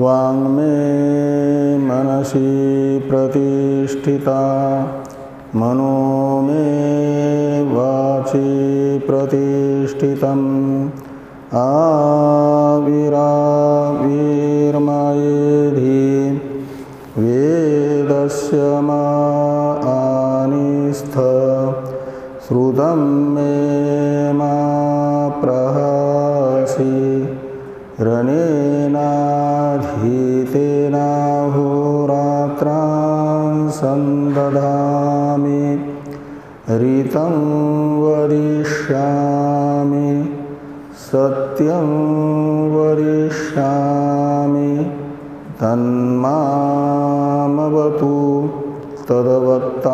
वाङ्मे मनसि प्रतिष्ठिता मनो मे वाचि प्रतिष्ठितम् आविराविर्मयेधि वेदस्य मानिस्थ श्रुतं मे मा प्रहसि रणेनाधीतेनाहोरात्रां सन्दधामि ऋतं वदिष्यामि सत्यं वदिष्यामि तन्मामवतु तद्वक्तारमवतु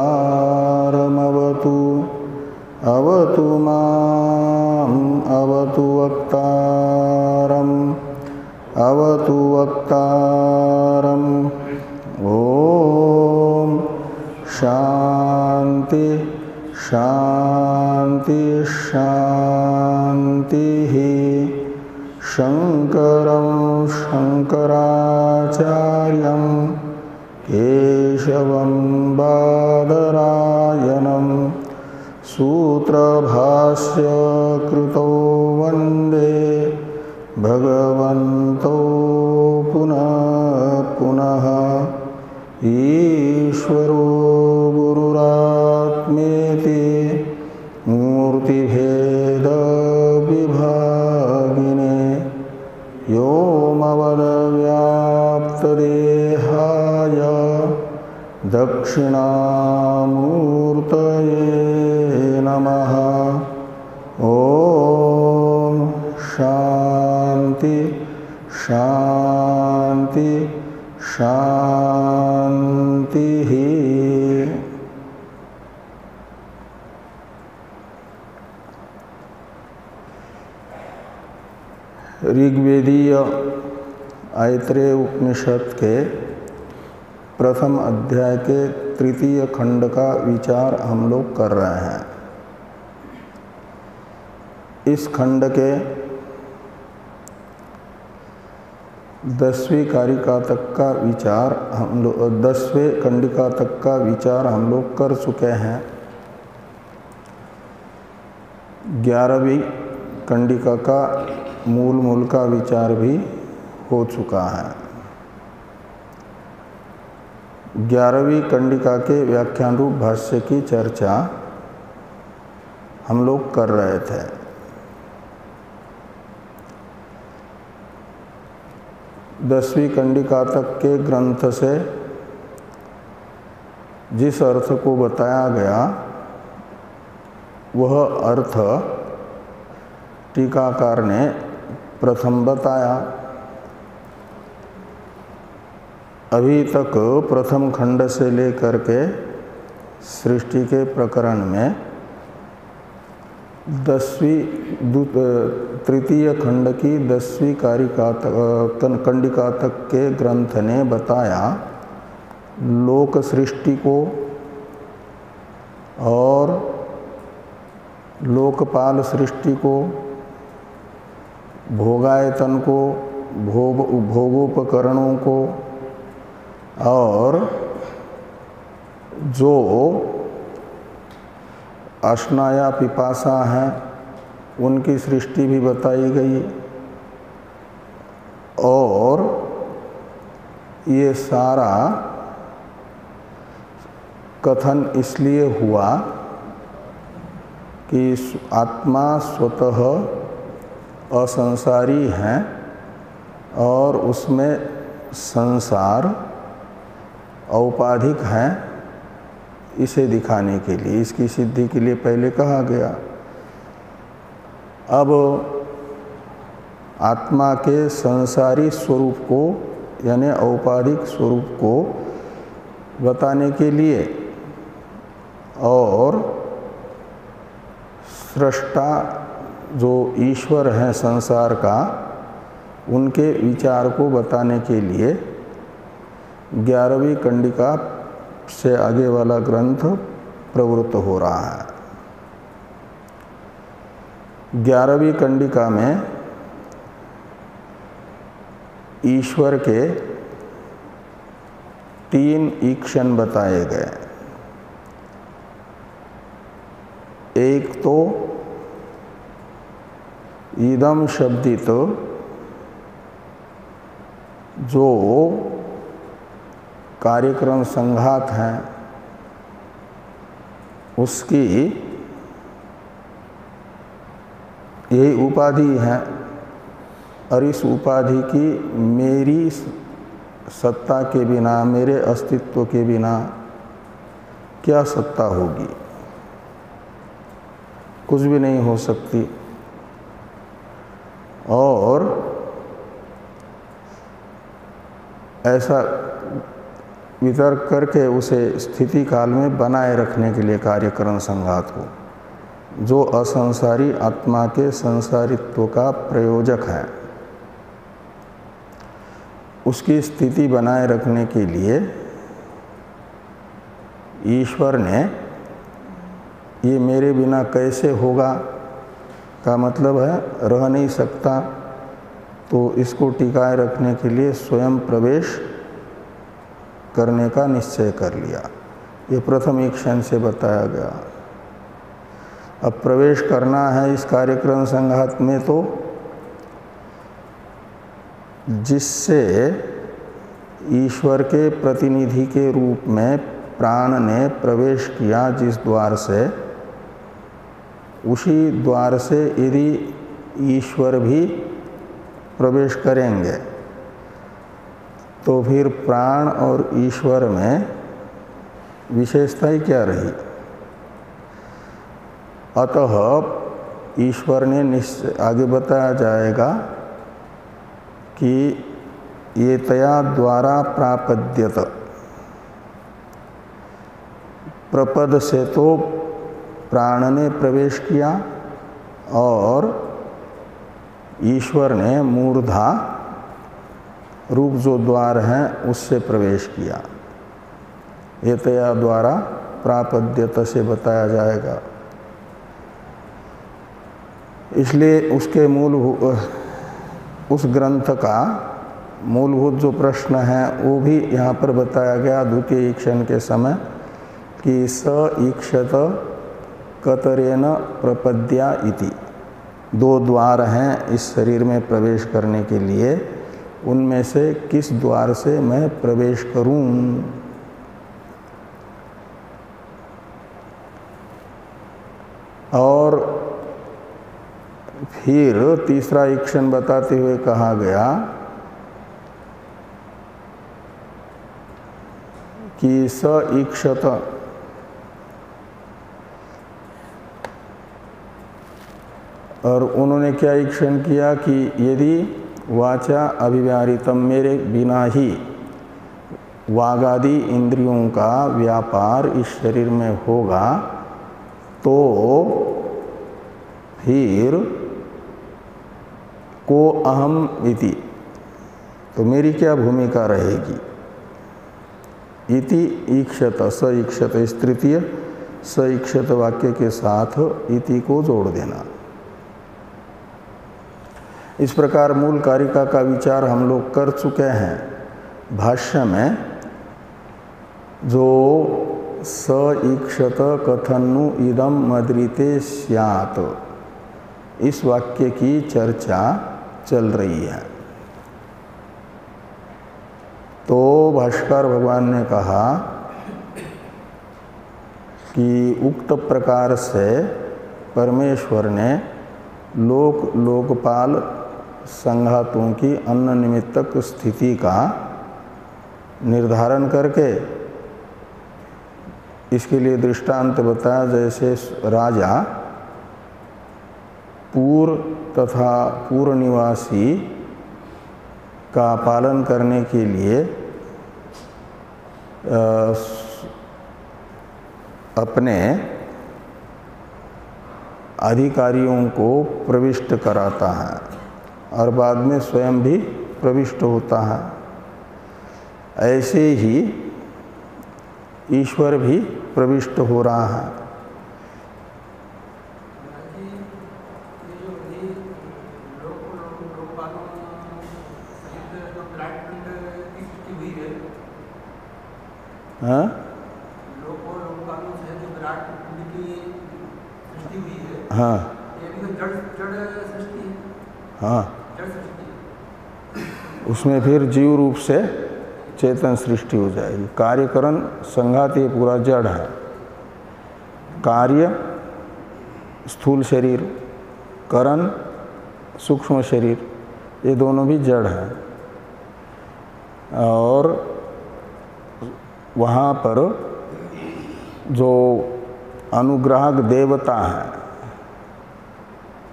अवतु माम् अवतु वक्तारम् अवतु वक्तारम्। ॐ शान्ति शान्ति शान्तिः। शङ्करं शङ्कराचार्यं केशवं बादरायणं सूत्रभाष्यकृतौ वन्दे भगवन्तौ पुनः पुनः। ईश्वरो गुरुरात्मेति मूर्तिभेदविभागिने व्योमवद्व्याप्तदेहाय दक्षिणामूर्तये नमः। ॐ शान्ति शान्ति शान्तिः। ऋग्वेदीय ऐत्रेय उपनिषद के प्रथम अध्याय के तृतीय खंड का विचार हम लोग कर रहे हैं। इस खंड के 10वीं कारिका तक का विचार हम लोग 10वें कंडिका तक का विचार हम लोग कर चुके हैं। 11वीं कंडिका का मूल का विचार भी हो चुका है। 11वीं कंडिका के व्याख्यान रूप भाष्य की चर्चा हम लोग कर रहे थे। 10वीं कंडिका तक के ग्रंथ से जिस अर्थ को बताया गया वह अर्थ टीकाकार ने प्रथम बताया। अभी तक प्रथम खंड से लेकर के सृष्टि के प्रकरण में 10वीं तृतीय खंड की 10वीं कंडिका तक के ग्रंथ ने बताया लोक सृष्टि को और लोकपाल सृष्टि को, भोगायतन को, भोगोपकरणों को और जो अश्नाया पिपासा हैं उनकी सृष्टि भी बताई गई। और ये सारा कथन इसलिए हुआ कि आत्मा स्वतः असंसारी हैं और उसमें संसार औपाधिक हैं, इसे दिखाने के लिए, इसकी सिद्धि के लिए पहले कहा गया। अब आत्मा के संसारी स्वरूप को यानी औपाधिक स्वरूप को बताने के लिए और सृष्टा जो ईश्वर हैं संसार का, उनके विचार को बताने के लिए 11वीं कंडिका से आगे वाला ग्रंथ प्रवृत्त हो रहा है। 11वीं कंडिका में ईश्वर के 3 ईक्षण बताए गए। एक तो इदम शब्दित जो कार्यक्रम संघात हैं उसकी यही उपाधि है, और इस उपाधि की मेरी सत्ता के बिना, मेरे अस्तित्व के बिना क्या सत्ता होगी? कुछ भी नहीं हो सकती। और ऐसा वितर्क करके उसे स्थिति काल में बनाए रखने के लिए कार्यकरण संघात को, जो असंसारी आत्मा के संसारित्व का प्रयोजक है, उसकी स्थिति बनाए रखने के लिए ईश्वर ने ये मेरे बिना कैसे होगा का मतलब है रह नहीं सकता, तो इसको टिकाए रखने के लिए स्वयं प्रवेश करने का निश्चय कर लिया। ये प्रथम ईक्षण से बताया गया। अब प्रवेश करना है इस कार्यक्रम संघात में, तो जिससे ईश्वर के प्रतिनिधि के रूप में प्राण ने प्रवेश किया, जिस द्वार से, उसी द्वार से यदि ईश्वर भी प्रवेश करेंगे तो फिर प्राण और ईश्वर में विशेषता ही क्या रही? अतः ईश्वर ने आगे बताया जाएगा कि ये तया द्वारा प्रापद्यत, प्रपद से तो प्राण ने प्रवेश किया और ईश्वर ने मूर्धा रूप जो द्वार हैं उससे प्रवेश किया। ये तया द्वारा प्रापद्यत से बताया जाएगा। इसलिए उसके उस ग्रंथ का मूलभूत जो प्रश्न है वो भी यहाँ पर बताया गया द्वितीय ईक्षण के समय कि स ईक्षत कतरेन प्रपद्या इति। 2 द्वार हैं इस शरीर में प्रवेश करने के लिए, उनमें से किस द्वार से मैं प्रवेश करूं? और फिर तीसरा ईक्षण बताते हुए कहा गया कि स ईक्षत, और उन्होंने क्या ईक्षण किया कि यदि वाचा अभिव्याहृतम, मेरे बिना ही वागादि इंद्रियों का व्यापार इस शरीर में होगा तो फिर को अहम इति, तो मेरी क्या भूमिका रहेगी? इति ईक्षत, स ईक्षत, इस तृतीय स ईक्षत वाक्य के साथ इति को जोड़ देना। इस प्रकार मूल कारिका का विचार हम लोग कर चुके हैं। भाष्य में जो स ईक्षत कथन्नु इदम मद्रिते स्यात्, इस वाक्य की चर्चा चल रही है। तो भाष्यकार भगवान ने कहा कि उक्त प्रकार से परमेश्वर ने लोकपाल संघातों की अन्न निमित्तक स्थिति का निर्धारण करके इसके लिए दृष्टांत बताया, जैसे राजा पूर्व तथा पूर्व निवासी का पालन करने के लिए अपने अधिकारियों को प्रविष्ट कराता है और बाद में स्वयं भी प्रविष्ट होता है। ऐसे ही ईश्वर भी प्रविष्ट हो रहा है। हाँ हाँ हाँ, उसमें फिर जीव रूप से चेतन सृष्टि हो जाएगी। कार्यकरण संघात ये पूरा जड़ है। कार्य स्थूल शरीर, करण सूक्ष्म शरीर, ये दोनों भी जड़ है। और वहाँ पर जो अनुग्राहक देवता है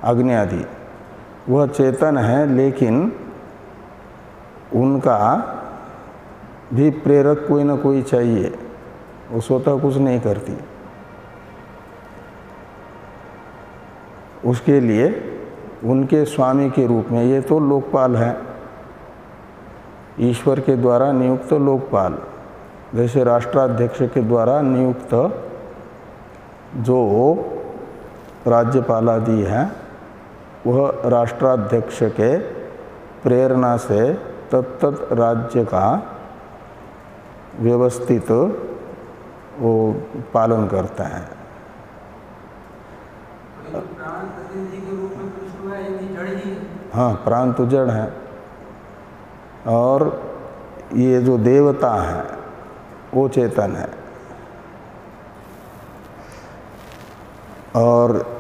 अग्नि आदि, वह चेतन है, लेकिन उनका भी प्रेरक कोई ना कोई चाहिए, वो स्वतः कुछ नहीं करती। उसके लिए उनके स्वामी के रूप में, ये तो लोकपाल है, ईश्वर के द्वारा नियुक्त लोकपाल, जैसे राष्ट्राध्यक्ष के द्वारा नियुक्त जो राज्यपाल आदि हैं, वह राष्ट्राध्यक्ष के प्रेरणा से तत्त राज्य का व्यवस्थित वो पालन करते हैं। हाँ, प्राण तो जड़ है, और ये जो देवता है वो चेतन है। और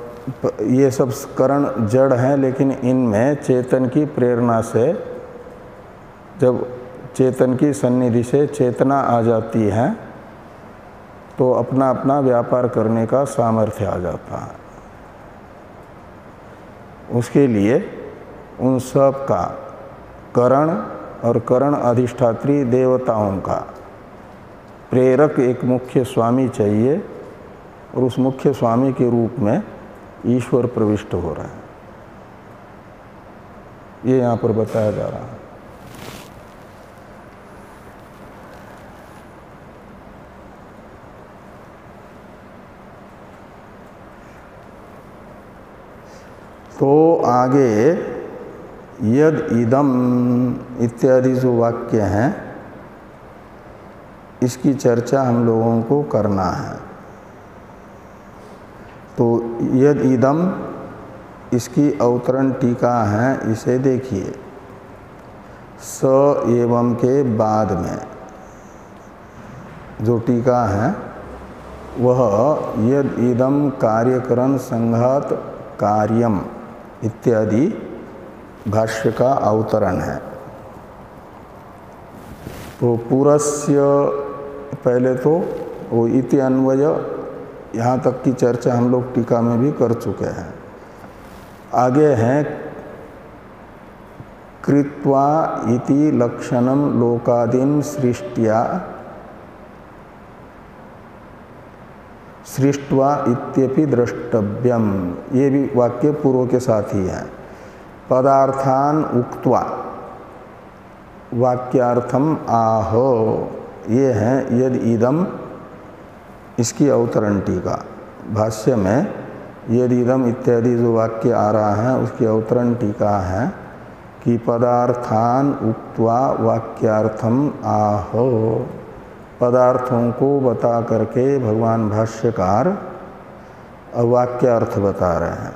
ये सब करण जड़ हैं, लेकिन इनमें चेतन की प्रेरणा से, जब चेतन की सन्निधि से चेतना आ जाती है तो अपना अपना व्यापार करने का सामर्थ्य आ जाता है। उसके लिए उन सब का करण और करण अधिष्ठात्री देवताओं का प्रेरक एक मुख्य स्वामी चाहिए, और उस मुख्य स्वामी के रूप में ईश्वर प्रविष्ट हो रहा है। ये यहाँ पर बताया जा रहा है। तो आगे यद इदम इत्यादि जो वाक्य हैं, इसकी चर्चा हम लोगों को करना है। तो यद इदम, इसकी अवतरण टीका है, इसे देखिए। स एवं के बाद में जो टीका है वह यद इदम कार्यकरण संघात कार्यम इत्यादि भाष्य का अवतरण है। तो पूरस्य पहले तो वो इति अन्वय, यहाँ तक की चर्चा हम लोग टीका में भी कर चुके हैं। आगे हैं कृत्वा इति लक्षणम लोकादिन सृष्ट्वा इत्यपि द्रष्टव्यम, ये भी वाक्य पूर्व के साथ ही है। पदार्थान उक्त्वा वाक्यार्थम आहो, ये है यद इदम, इसकी अवतरण टीका। भाष्य में यद इदम इत्यादि जो वाक्य आ रहा है उसकी अवतरण टीका है कि पदार्थान उक्त्वा वाक्यार्थम आहो, पदार्थों को बता करके भगवान भाष्यकार वाक्यार्थ बता रहे हैं।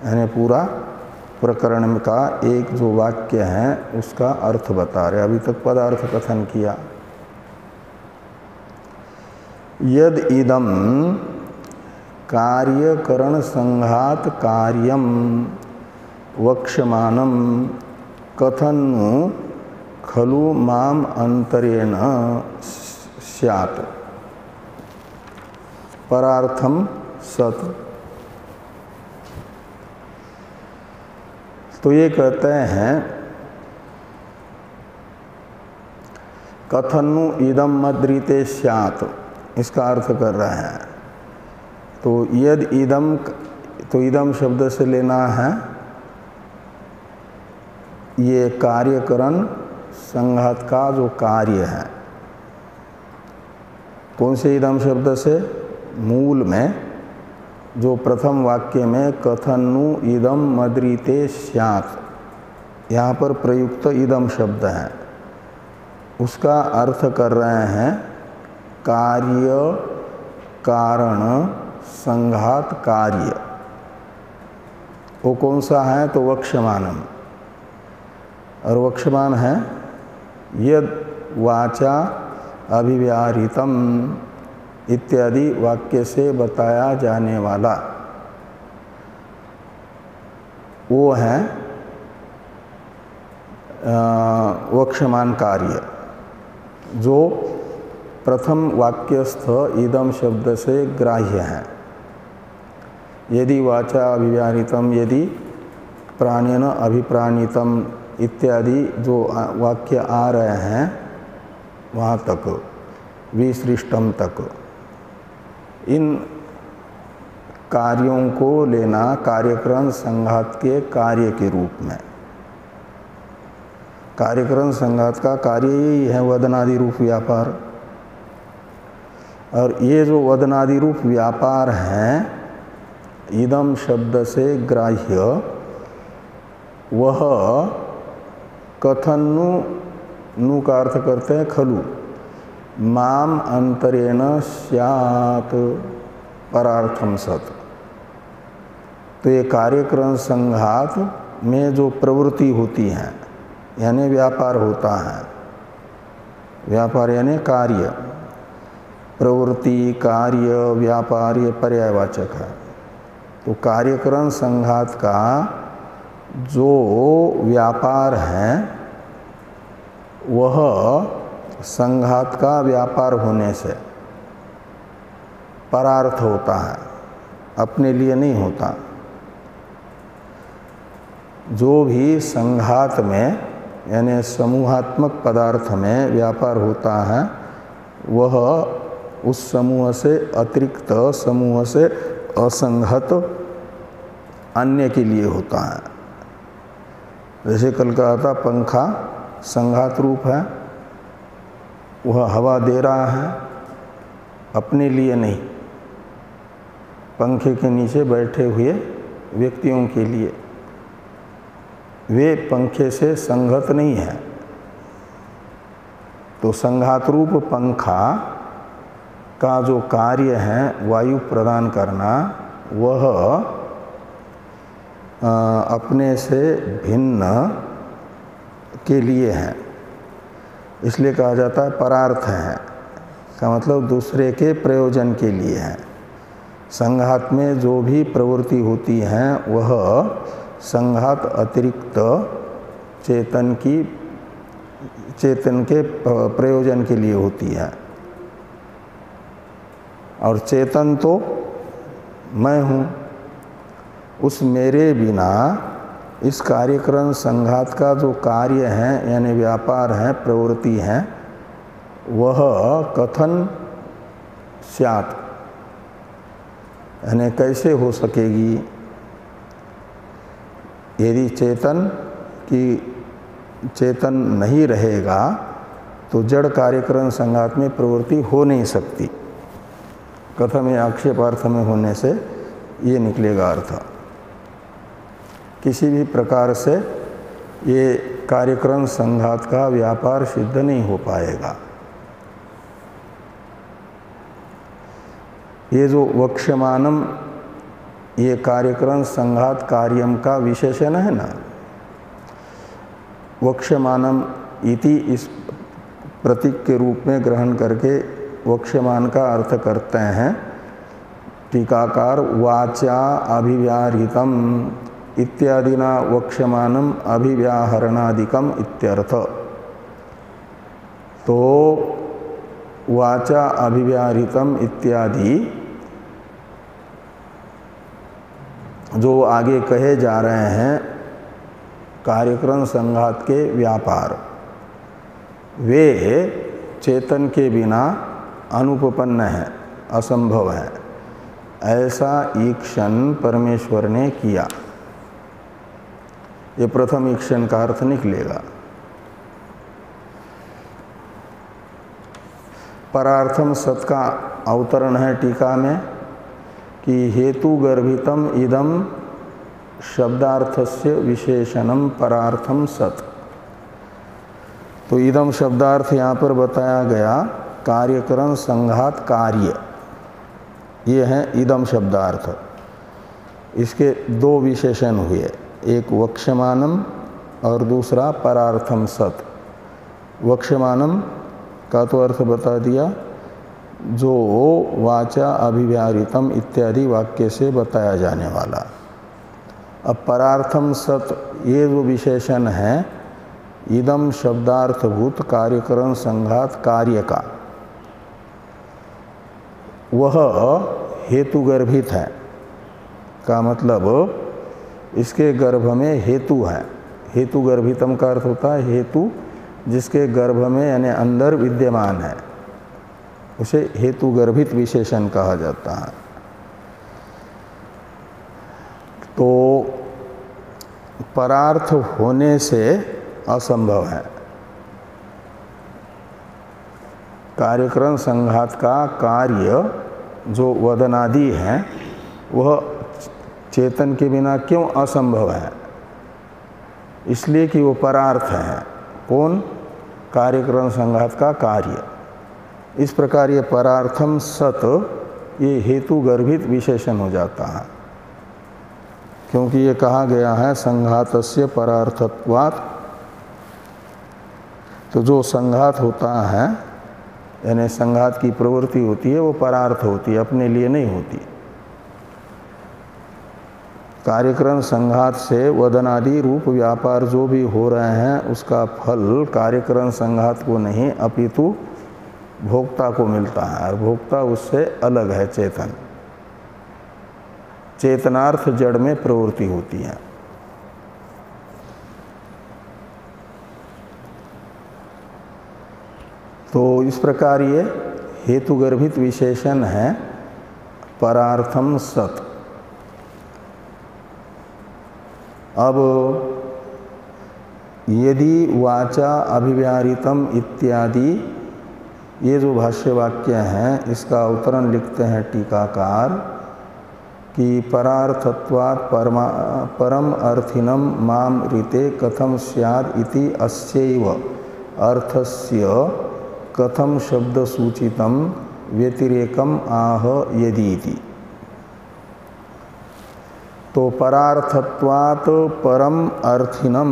यानी पूरा प्रकरण का एक जो वाक्य है उसका अर्थ बता रहे। अभी तक पदार्थ कथन किया। यद इदम कार्यकरण संघात कार्यम वक्ष्यमानम कथनु खलु माम अंतरेण स्यात् परार्थम सत। तो ये कहते हैं कथनु इदम मद्रिते स्यात्, इसका अर्थ कर रहे हैं। तो यद इदम, तो इदम शब्द से लेना है ये कार्यकरण संघात का जो कार्य है, कौन से इदम शब्द से? मूल में जो प्रथम वाक्य में कथनु इदम मद्रिते स्यात्, यहाँ पर प्रयुक्त इदम शब्द है, उसका अर्थ कर रहे हैं कार्य कारण संघात कार्य। वो कौन सा है? तो वक्ष्यमानम। और वक्ष्यमान है यद वाचा अभिव्याहृतम इत्यादि वाक्य से बताया जाने वाला, वो है वक्ष्यमान कार्य, जो प्रथम वाक्यस्थ इदम शब्द से ग्राह्य है। यदि वाचा अभिव्याहृतम, यदि प्राणेन अभिप्राणितम इत्यादि जो वाक्य आ रहे हैं वहाँ तक, विसृष्टम तक, इन कार्यों को लेना कार्यकरण संघात के कार्य के रूप में। कार्यकरण संघात का कार्य यही है वदनादि रूप व्यापार। और ये जो वदनादि रूप व्यापार है इदम शब्द से ग्राह्य, वह कथनु, नु का अर्थ करते हैं खलु, माम अंतरेण स्यात् परार्थम सत्। तो ये कार्यकरण संघात में जो प्रवृत्ति होती है, यानी व्यापार होता है, व्यापार यानी कार्य, प्रवृत्ति कार्य व्यापार ये पर्यायवाचक है। तो कार्यकरण संघात का जो व्यापार है वह संघात का व्यापार होने से परार्थ होता है, अपने लिए नहीं होता। जो भी संघात में यानी समूहात्मक पदार्थ में व्यापार होता है वह उस समूह से अतिरिक्त समूह से असंगत अन्य के लिए होता है। जैसे कल कहा था पंखा संघात रूप है, वह हवा दे रहा है अपने लिए नहीं, पंखे के नीचे बैठे हुए व्यक्तियों के लिए। वे पंखे से संगत नहीं है। तो संघात रूप पंखा का जो कार्य है वायु प्रदान करना, वह अपने से भिन्न के लिए है, इसलिए कहा जाता है परार्थ है, का मतलब दूसरे के प्रयोजन के लिए है। संघात में जो भी प्रवृत्ति होती है वह संघात अतिरिक्त चेतन के प्रयोजन के लिए होती है। और चेतन तो मैं हूँ, उस मेरे बिना इस कार्यकरण संघात का जो कार्य है यानी व्यापार है प्रवृत्ति है वह कथन स्यात्, यानी कैसे हो सकेगी? यदि चेतन नहीं रहेगा तो जड़ कार्यकरण संघात में प्रवृत्ति हो नहीं सकती। कथम या आक्षेपार्थ में होने से ये निकलेगा अर्थ। किसी भी प्रकार से ये कार्यकरण संघात का व्यापार सिद्ध नहीं हो पाएगा। ये जो वक्ष्यमानम, ये कार्यकरण संघात कार्यम का विशेषण है ना, वक्ष्यमानम इति इस प्रतीक के रूप में ग्रहण करके वक्ष्यमान का अर्थ करते हैं टीकाकार वाचा अभिव्याहृतम इत्यादिना वक्ष्यमानम अभिव्याहरणादिकम इत्यर्थ। तो वाचा अभिव्याहृतम इत्यादि जो आगे कहे जा रहे हैं कार्यकरण संघात के व्यापार, वे चेतन के बिना अनुपपन्न है, असंभव है, ऐसा ईक्षण परमेश्वर ने किया। ये प्रथम ईक्षण का अर्थ निकलेगा। परार्थम सत का अवतरण है टीका में कि हेतु गर्भितम इदम शब्दार्थस्य विशेषणम परार्थम सत। तो इदम शब्दार्थ यहाँ पर बताया गया कार्यकरण संघात कार्य, ये है इदम शब्दार्थ। इसके दो विशेषण हुए, एक वक्ष्यमानम और दूसरा परार्थम सत। वक्ष्यमानम का तो अर्थ बता दिया जो वाचा अभिव्याहृतम इत्यादि वाक्य से बताया जाने वाला। अब परार्थम सत ये जो विशेषण है इदम शब्दार्थभूत कार्यकरण संघात कार्य का, वह हेतुगर्भित है। का मतलब इसके गर्भ में हेतु है। हेतुगर्भितम का अर्थ होता है हेतु जिसके गर्भ में यानी अंदर विद्यमान है, उसे हेतुगर्भित विशेषण कहा जाता है। तो परार्थ होने से असंभव है। कार्यकरण संघात का कार्य जो वदनादि है वह चेतन के बिना क्यों असंभव है? इसलिए कि वो परार्थ है। कौन? कार्यकरण संघात का कार्य। इस प्रकार ये परार्थम सत ये हेतु गर्भित विशेषण हो जाता है, क्योंकि ये कहा गया है संघातस्य परार्थत्वात्। तो जो संघात होता है यानी संघात की प्रवृत्ति होती है वो परार्थ होती है, अपने लिए नहीं होती। कार्यकरण संघात से वदनादि रूप व्यापार जो भी हो रहे हैं उसका फल कार्यकरण संघात को नहीं अपितु भोक्ता को मिलता है, और भोक्ता उससे अलग है। चेतन चेतनार्थ जड़ में प्रवृत्ति होती है। तो इस प्रकार ये हेतुगर्भित विशेषण है परार्थम सत। अब यदि वाचा अभिव्याहृतम इत्यादि ये जो भाष्य वाक्य हैं इसका अवतरण लिखते हैं टीकाकार कि परार्थत्वात् परम अर्थिनम माम ऋते कथम स्याद इति अस्यैव अर्थस्य कथम शब्द सूचितम व्यतिरेकम आह यदीति। तो परार्थत्वात् परम अर्थिनम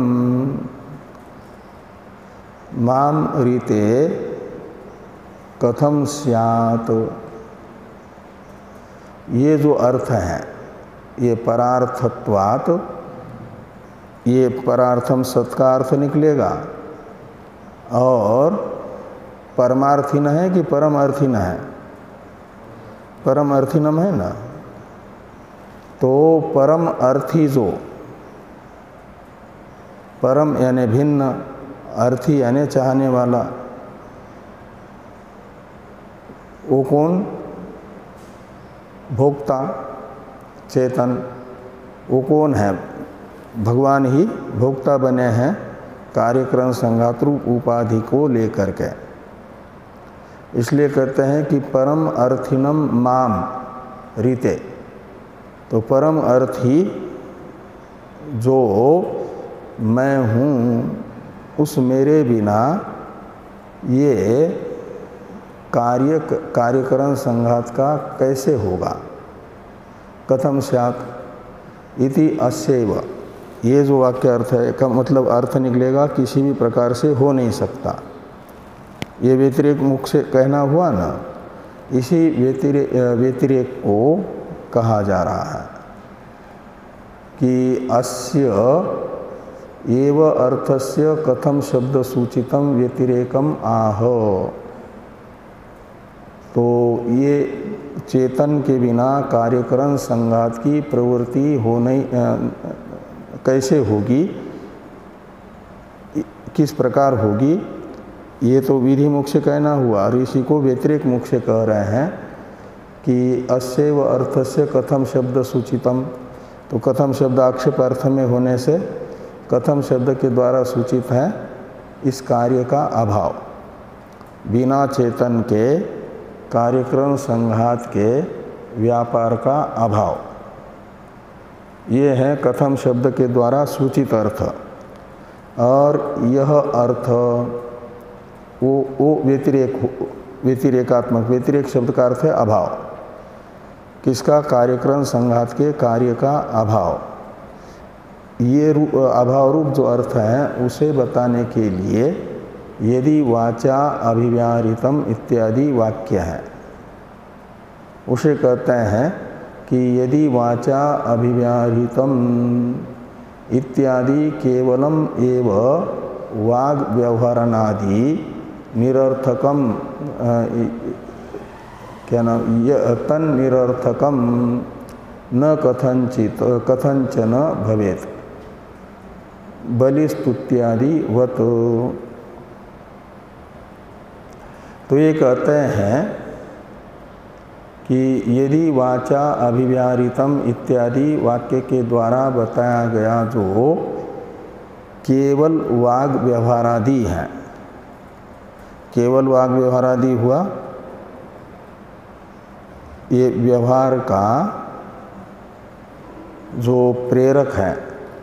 माम ऋते कथम स्यात्, ये जो अर्थ है ये परार्थत्वात्, ये परार्थम सत का अर्थ निकलेगा। और परमार्थिन है कि परम अर्थिन है? परम अर्थिनम है ना। तो परम अर्थी जो, परम यानी भिन्न, अर्थी यानी चाहने वाला, वो कौन? भोक्ता चेतन। वो कौन है? भगवान ही भोक्ता बने हैं कार्यकरण संघात रूप उपाधि को लेकर के। इसलिए कहते हैं कि परम अर्थिनम माम ऋते। तो परम अर्थी जो मैं हूँ उस मेरे बिना ये कार्यकरण संघात का कैसे होगा? कथम स्यात् इति अस्यैव, ये जो वाक्य अर्थ है का मतलब अर्थ निकलेगा किसी भी प्रकार से हो नहीं सकता। ये व्यतिरेक मुख से कहना हुआ ना, इसी व्यतिरेक को कहा जा रहा है कि अस्य एव अर्थस्य कथम शब्द सूचितम व्यतिरेकम आह। तो ये चेतन के बिना कार्यकरण संघात की प्रवृत्ति हो नहीं कैसे होगी, किस प्रकार होगी, ये तो विधि मुख से कहना हुआ। ऋषि को व्यतिरेक मुख से कह रहे हैं कि अस्यैव अर्थस्य कथम शब्द सूचितम। तो कथम शब्द आक्षेप अर्थ में होने से कथम शब्द के द्वारा सूचित है इस कार्य का अभाव। बिना चेतन के कार्यक्रम संघात के व्यापार का अभाव। ये है कथम शब्द के द्वारा सूचित अर्थ। और यह अर्थ वो व्यतिरेकात्मक, व्यतिरेक शब्द का अर्थ है अभाव। किसका? कार्यक्रम संघात के कार्य का अभाव। ये अभाव रूप जो अर्थ है उसे बताने के लिए यदि वाचा अभिव्याहृतम इत्यादि वाक्य है, उसे कहते हैं कि यदि वाचा अभिव्याहृतम इत्यादि केवलम एव वाग व्यवहारणादि निरर्थकम क्या नाम तन निरर्थकम न कथंचन भवेत बलिस्तुत्यादि वत। तो ये कहते हैं कि यदि वाचा अभिव्याहृतम इत्यादि वाक्य के द्वारा बताया गया जो केवल वाग व्यवहारादि है, केवल वाग व्यवहारादि हुआ, ये व्यवहार का जो प्रेरक है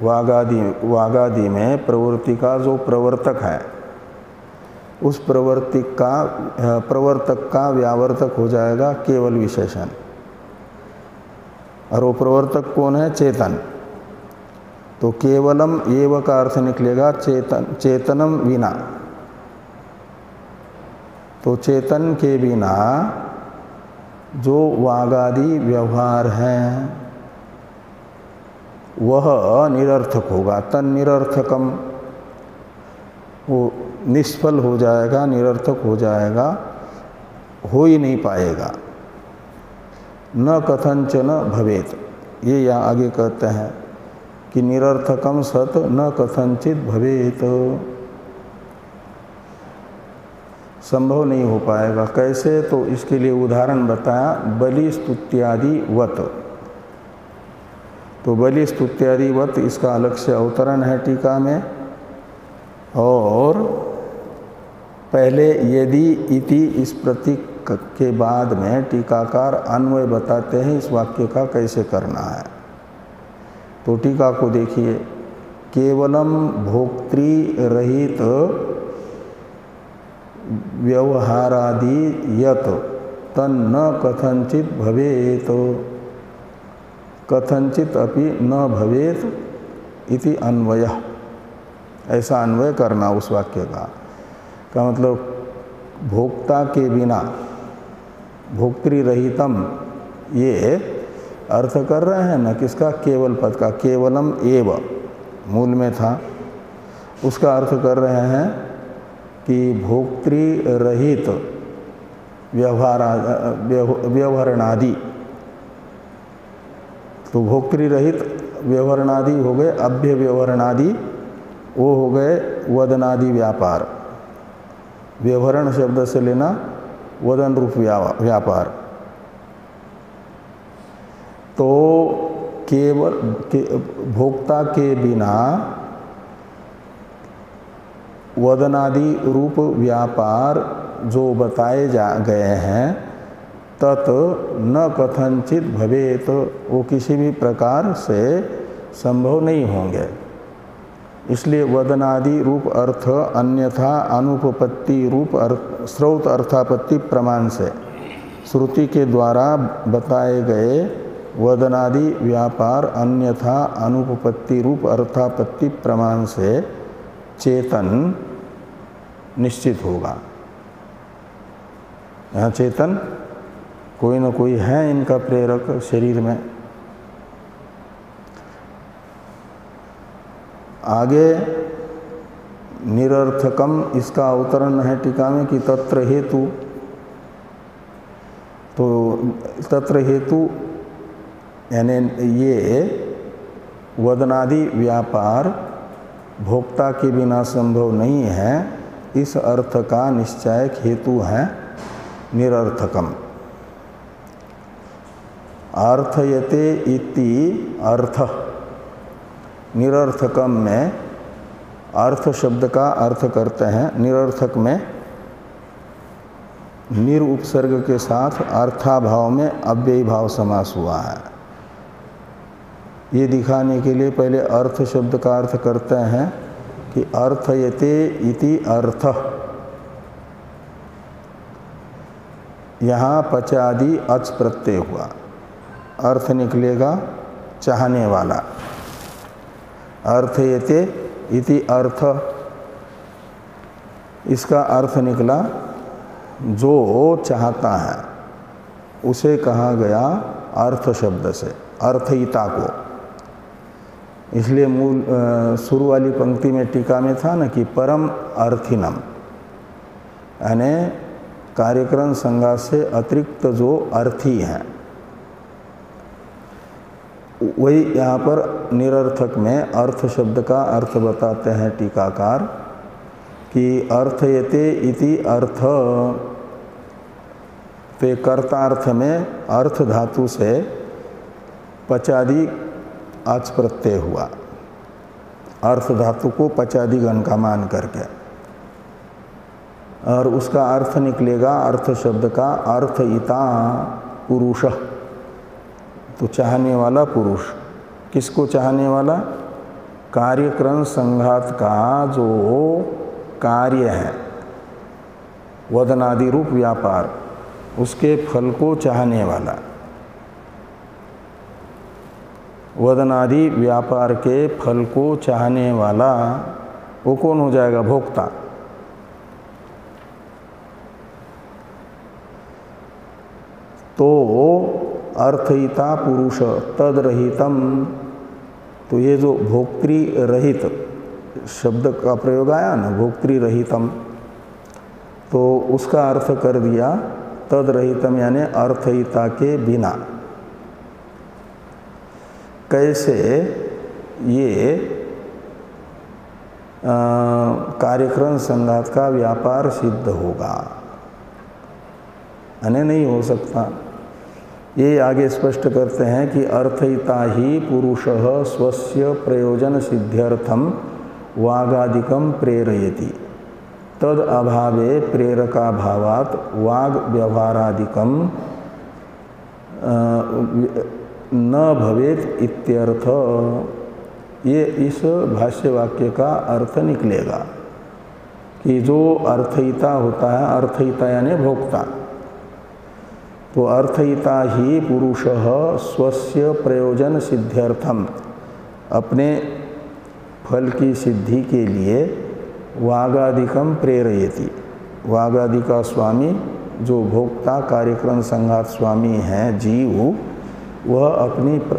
वागादि में प्रवृत्ति का जो प्रवर्तक है, उस प्रवर्तक का व्यावर्तक हो जाएगा केवल विशेषण। और वो प्रवर्तक कौन है? चेतन। तो केवलम एव का अर्थ निकलेगा चेतनम विना। तो चेतन के बिना जो वागादि व्यवहार हैं वह निरर्थक होगा। तन निरर्थकम, वो निष्फल हो जाएगा, निरर्थक हो जाएगा, हो ही नहीं पाएगा। न कथंचन भवेत, ये यहाँ आगे कहते हैं कि निरर्थकम सत न कथंचित भवेत, संभव नहीं हो पाएगा। कैसे? तो इसके लिए उदाहरण बताया, बलि स्तुत्यादि वत। तो बलि स्तुत्यादि वत इसका अलग से अवतरण है टीका में। और पहले यदि इति इस प्रतीक के बाद में टीकाकार अन्वय बताते हैं इस वाक्य का कैसे करना है। तो टीका को देखिए, केवलम भोक्तृ रहित व्यवहारादि यत तन्न कथंचित भवेत कथंचित अपि न भवेत इति अन्वयः। ऐसा अन्वय करना उस वाक्य का मतलब भोक्ता के बिना, भोक्तृ रहितम, ये अर्थ कर रहे हैं ना किसका? केवल पद का। केवलम एव मूल में था, उसका अर्थ कर रहे हैं कि भोक्तृ रहित व्यवहारणादि। तो भोक्तृ रहित व्यवहारणादि हो गए अभ्य व्यवहारणादि, वो हो गए वदनादि व्यापार। व्यवहरण शब्द से लेना वदन रूप व्यापार। तो केवल भोक्ता के बिना वदनादि रूप व्यापार जो बताए गए हैं तत् न कथंचित भवेत, वो किसी भी प्रकार से संभव नहीं होंगे। इसलिए वदनादि रूप अर्थ अन्यथा अनुपपत्ति रूप स्रोत अर्थापत्ति प्रमाण से, श्रुति के द्वारा बताए गए वदनादि व्यापार अन्यथा अनुपपत्ति रूप अर्थापत्ति प्रमाण से चेतन निश्चित होगा। यहाँ चेतन कोई न कोई है इनका प्रेरक शरीर में। आगे निरर्थकम, इसका अवतरण है टीका में कि तत्र हेतु। तो तत्र हेतु यानी ये वदनादि व्यापार भोक्ता के बिना संभव नहीं है, इस अर्थ का निश्चायक हेतु है निरर्थकम। अर्थयते इति अर्थ, निरर्थकम में अर्थ शब्द का अर्थ करते हैं। निरर्थक में निर उपसर्ग के साथ अर्थाभाव में अव्ययी भाव समास हुआ है। ये दिखाने के लिए पहले अर्थ शब्द का अर्थ करते हैं कि अर्थयते इति अर्थ, यहाँ पचादि अच प्रत्यय हुआ, अर्थ निकलेगा चाहने वाला। अर्थयते इति अर्थ, इसका अर्थ निकला जो चाहता है, उसे कहा गया अर्थ शब्द से, अर्थयिता को। इसलिए मूल शुरू वाली पंक्ति में टीका में था ना कि परम अर्थिनम, यानी कार्यक्रम संज्ञा से अतिरिक्त जो अर्थी हैं, वही यहाँ पर निरर्थक में अर्थ शब्द का अर्थ बताते हैं टीकाकार कि अर्थयते इति अर्थ, ते कर्तार्थ में अर्थ धातु से पचादि आच प्रत्यय हुआ, अर्थ धातु को पचादि गण का मान करके, और उसका अर्थ निकलेगा अर्थ शब्द का अर्थयिता पुरुष, तो चाहने वाला पुरुष। किसको चाहने वाला? कार्यक्रम संघात का जो कार्य है, वदनादि रूप व्यापार, उसके फल को चाहने वाला। वदनादि व्यापार के फल को चाहने वाला वो कौन हो जाएगा? भोक्ता। तो अर्थयिता पुरुष तदरहितम, तो ये जो भोक्तृ रहित शब्द का प्रयोग आया ना, भोक्तृ रहितम, तो उसका अर्थ कर दिया तदरहितम, यानी अर्थयिता के बिना। कैसे ये कार्यक्रम संघात का व्यापार सिद्ध होगा? यानी नहीं हो सकता। ये आगे स्पष्ट करते हैं कि अर्थयिता ही पुरुषः स्वस्य प्रयोजन सिद्ध्यर्थम वागादिकम प्रेरयति, तद अभावे प्रेरकाभावात् वाग व्यवहारादिकम न भवेत इत्यर्थ। ये इस भाष्य वाक्य का अर्थ निकलेगा कि जो अर्थयिता होता है, अर्थयिता यानी भोक्ता, तो अर्थयिता ही पुरुषः स्वस्य प्रयोजन सिद्ध्यर्थम, अपने फल की सिद्धि के लिए वागादिकम प्रेरयति, वागादि का स्वामी जो भोक्ता कार्यक्रम संघात स्वामी हैं जीव, वह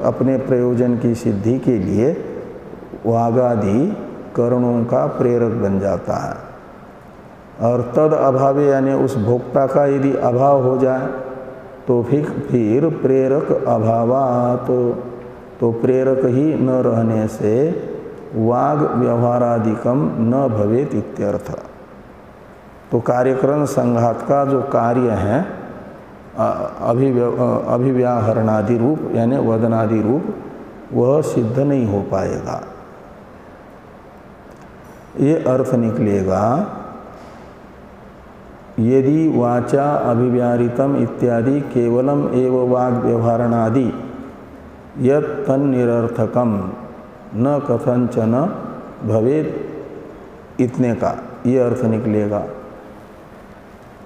अपने प्रयोजन की सिद्धि के लिए वागादि करणों का प्रेरक बन जाता है। और तद अभावे यानी उस भोक्ता का यदि अभाव हो जाए तो फिर प्रेरक अभावात, तो प्रेरक ही न रहने से वाग व्यवहारादिकम न भवेत इत्यर्थ। तो कार्यक्रम संघात का जो कार्य है अभिव्याहरणादि रूप यानी वदनादि रूप, वह सिद्ध नहीं हो पाएगा। ये अर्थ निकलेगा यदि वाचा अभिव्याहृतम इत्यादि केवलम एव वाग व्यवहारणादि यत् तन्निरर्थकम न कथंचन भवेत्, इतने का ये अर्थ निकलेगा।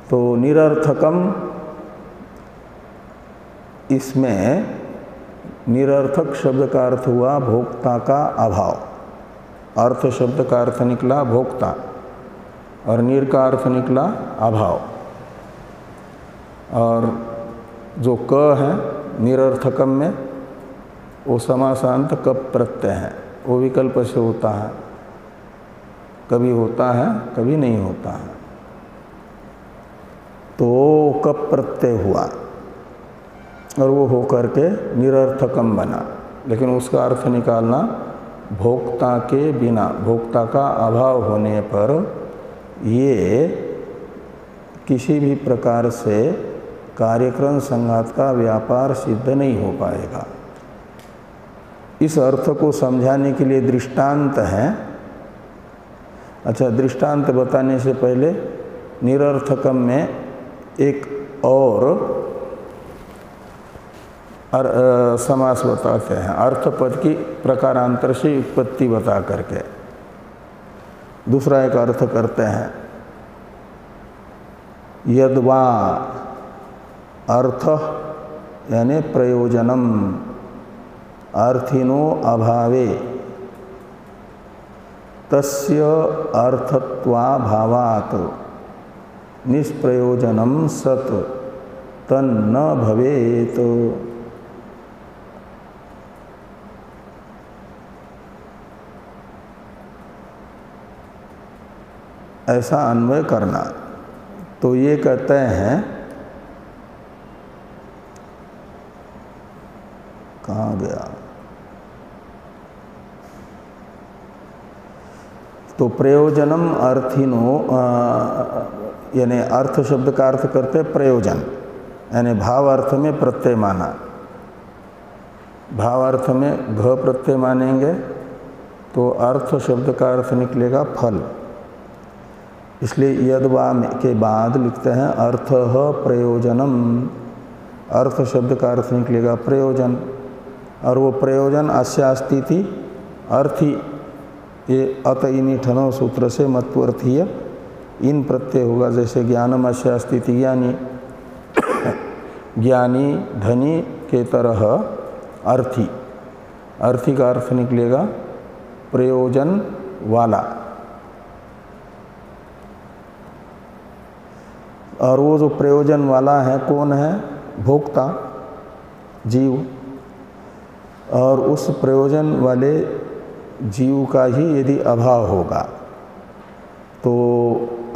तो निरर्थकम, इसमें निरर्थक शब्द का अर्थ हुआ भोक्ता का अभाव, अर्थ शब्द का अर्थ निकला भोक्ता और निर का अर्थ निकला अभाव। और जो क है निरर्थकम में, वो समासांत कप प्रत्यय है, वो विकल्प से होता है, कभी होता है कभी नहीं होता है। तो कप प्रत्यय हुआ और वो होकर के निरर्थकम बना, लेकिन उसका अर्थ निकालना भोक्ता के बिना, भोक्ता का अभाव होने पर ये किसी भी प्रकार से कार्यक्रम संघात का व्यापार सिद्ध नहीं हो पाएगा। इस अर्थ को समझाने के लिए दृष्टांत है। अच्छा, दृष्टांत बताने से पहले निरर्थकम में एक और समास बताते हैं, अर्थपद की प्रकारांतर से उत्पत्ति बता करके दूसरा एक अर्थ करते हैं। यद्वा अर्थ यानी प्रयोजनम अर्थिनो अभावे तस्य अर्थत्वाभावात् निष्प्रयोजनम सत तन्न भवेत। ऐसा अन्वय करना। तो ये कहते हैं, कहाँ गया, तो प्रयोजनम अर्थिनो यानी अर्थ शब्द का अर्थ करते प्रयोजन, यानी भाव अर्थ में प्रत्यय माना। भाव अर्थ में घ प्रत्यय मानेंगे तो अर्थ शब्द का अर्थ निकलेगा फल। इसलिए यद्वा के बाद लिखते हैं अर्थ प्रयोजनम, अर्थ शब्द का अर्थ निकलेगा प्रयोजन, और वो प्रयोजन अस्यास्तिति अर्थी, ये अत इनी ठनो सूत्र से मत्वर्थीय इन प्रत्यय होगा। जैसे ज्ञानम अस्यास्तिति ज्ञानी, ज्ञानी धनी के तरह अर्थी, अर्थी का अर्थ निकलेगा प्रयोजन वाला। और वो जो प्रयोजन वाला है कौन है, भोक्ता जीव, और उस प्रयोजन वाले जीव का ही यदि अभाव होगा तो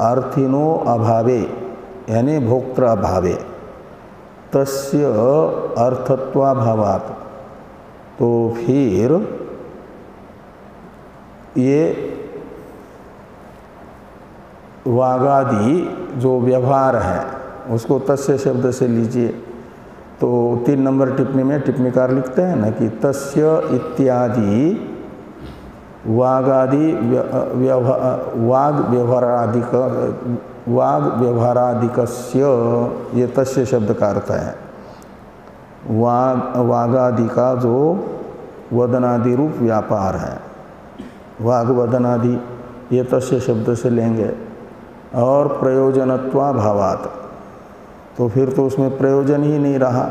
अर्थिनो अभावे यानी भोक्तृ अभावे तस्य अर्थत्वाभावात्, तो फिर ये वागादि जो व्यवहार है उसको तस्य शब्द से लीजिए। तो 3 नंबर टिप्पणी में टिप्पणीकार लिखते हैं ना कि तस्य इत्यादि वागादि वाग व्यवहारादिकस्य, ये तस्य शब्द का अर्थ है। वागादि का जो वदनादि रूप व्यापार है, वाग वदनादि, ये तस्य शब्द से लेंगे। और प्रयोजनत्वाभावात्, तो फिर तो उसमें प्रयोजन ही नहीं रहा,